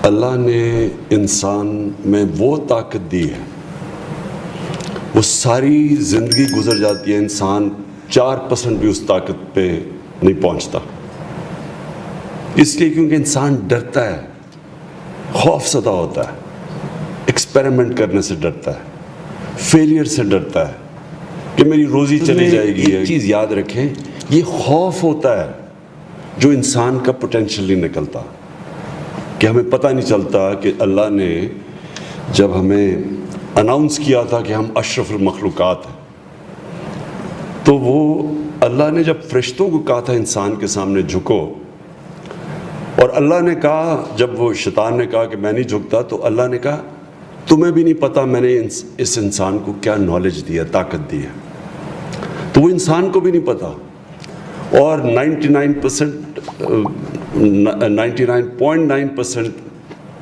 اللہ نے انسان میں وہ طاقت دی ہے، وہ ساری زندگی گزر جاتی ہے، انسان 4% بھی اس طاقت پہ نہیں پہنچتا، اس لیے کیونکہ انسان ڈرتا ہے، خوف زدہ ہوتا ہے، ایکسپیریمنٹ کرنے سے ڈرتا ہے، فیلئر سے ڈرتا ہے کہ میری روزی چلی جائے گی۔ ایک چیز یاد رکھیں، یہ خوف ہوتا ہے جو انسان کا پوٹینشیل نہیں نکلتا، کہ ہمیں پتہ نہیں چلتا کہ اللہ نے جب ہمیں اناؤنس کیا تھا کہ ہم اشرف المخلوقات ہیں، تو وہ اللہ نے جب فرشتوں کو کہا تھا انسان کے سامنے جھکو، اور اللہ نے کہا، جب وہ شیطان نے کہا کہ میں نہیں جھکتا، تو اللہ نے کہا تمہیں بھی نہیں پتہ میں نے اس انسان کو کیا نالج دی ہے، طاقت دی ہے، تو وہ انسان کو بھی نہیں پتہ، اور 99.9%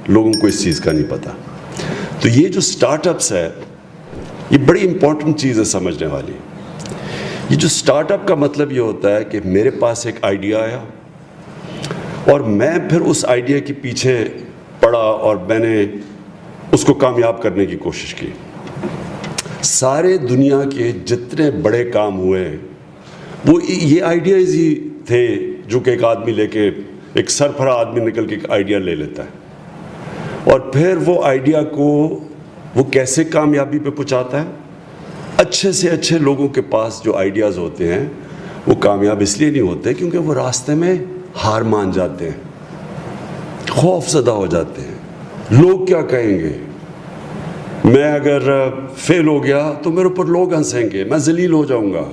لوگوں کو اس چیز کا نہیں پتہ۔ تو یہ جو سٹارٹ اپس ہے، یہ بڑی امپورٹنٹ چیز ہے سمجھنے والی۔ یہ جو سٹارٹ اپ کا مطلب یہ ہوتا ہے کہ میرے پاس ایک آئیڈیا آیا اور میں پھر اس آئیڈیا کے پیچھے پڑا اور میں نے اس کو کامیاب کرنے کی کوشش کی۔ سارے دنیا کے جتنے بڑے کام ہوئے وہ یہ آئیڈیاز ہی تھے، جو کہ ایک آدمی لے کے، ایک سربراہ آدمی نکل کے ایک آئیڈیا لے لیتا ہے، اور پھر وہ آئیڈیا کو وہ کیسے کامیابی پہ پہنچاتا ہے۔ اچھے سے اچھے لوگوں کے پاس جو آئیڈیاز ہوتے ہیں وہ کامیاب اس لیے نہیں ہوتے کیونکہ وہ راستے میں ہار مان جاتے ہیں، خوف زدہ ہو جاتے ہیں، لوگ کیا کہیں گے، میں اگر فیل ہو گیا تو میرے اوپر لوگ ہنسیں گے، میں ذلیل ہو جاؤں گا،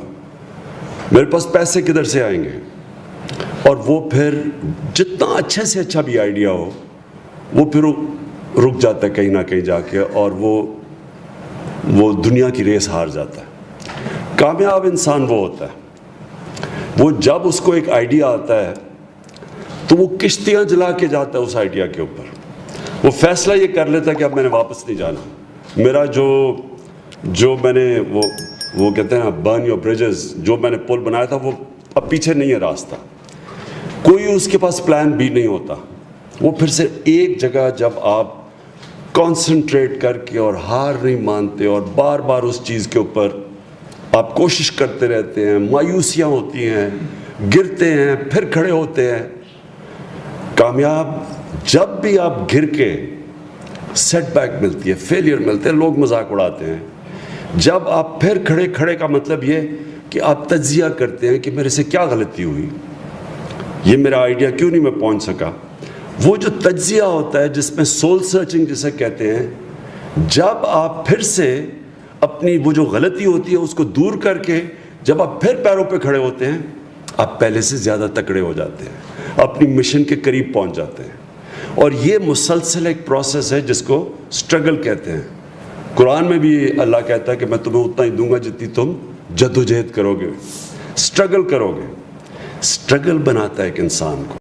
میرے پاس پیسے کدھر سے آئیں گے۔ اور وہ پھر جتنا اچھے سے اچھا بھی آئیڈیا ہو وہ پھر رک جاتا ہے کہیں نہ کہیں جا کے، اور وہ دنیا کی ریس ہار جاتا ہے۔ کامیاب انسان وہ ہوتا ہے، وہ جب اس کو ایک آئیڈیا آتا ہے تو وہ کشتیاں جلا کے جاتا ہے اس آئیڈیا کے اوپر، وہ فیصلہ یہ کر لیتا ہے کہ اب میں نے واپس نہیں جانا، میرا جو میں نے وہ کہتے ہیں برن یور بریجز، جو میں نے پل بنایا تھا وہ اب پیچھے نہیں ہے راستہ، کوئی اس کے پاس پلان بھی نہیں ہوتا۔ وہ پھر سے ایک جگہ جب آپ کانسنٹریٹ کر کے اور ہار نہیں مانتے اور بار بار اس چیز کے اوپر آپ کوشش کرتے رہتے ہیں، مایوسیاں ہوتی ہیں، گرتے ہیں، پھر کھڑے ہوتے ہیں، کامیاب جب بھی آپ گر کے سیٹ بیک ملتی ہے، فیلئر ملتے ہیں، لوگ مذاق اڑاتے ہیں، جب آپ پھر کھڑے کا مطلب یہ کہ آپ تجزیہ کرتے ہیں کہ میرے سے کیا غلطی ہوئی، یہ میرا آئیڈیا کیوں نہیں میں پہنچ سکا۔ وہ جو تجزیہ ہوتا ہے جس میں سول سرچنگ جسے کہتے ہیں، جب آپ پھر سے اپنی وہ جو غلطی ہوتی ہے اس کو دور کر کے جب آپ پھر پیروں پہ کھڑے ہوتے ہیں، آپ پہلے سے زیادہ تکڑے ہو جاتے ہیں، اپنی مشن کے قریب پہنچ جاتے ہیں۔ اور یہ مسلسل ایک پروسیس ہے جس کو سٹرگل کہتے ہیں۔ قرآن میں بھی اللہ کہتا ہے کہ میں تمہیں اتنا ہی دوں گا جتنی تم جد و جہد کرو گے، سٹرگل کرو گے۔ سٹرگل بناتا ہے ایک انسان کو۔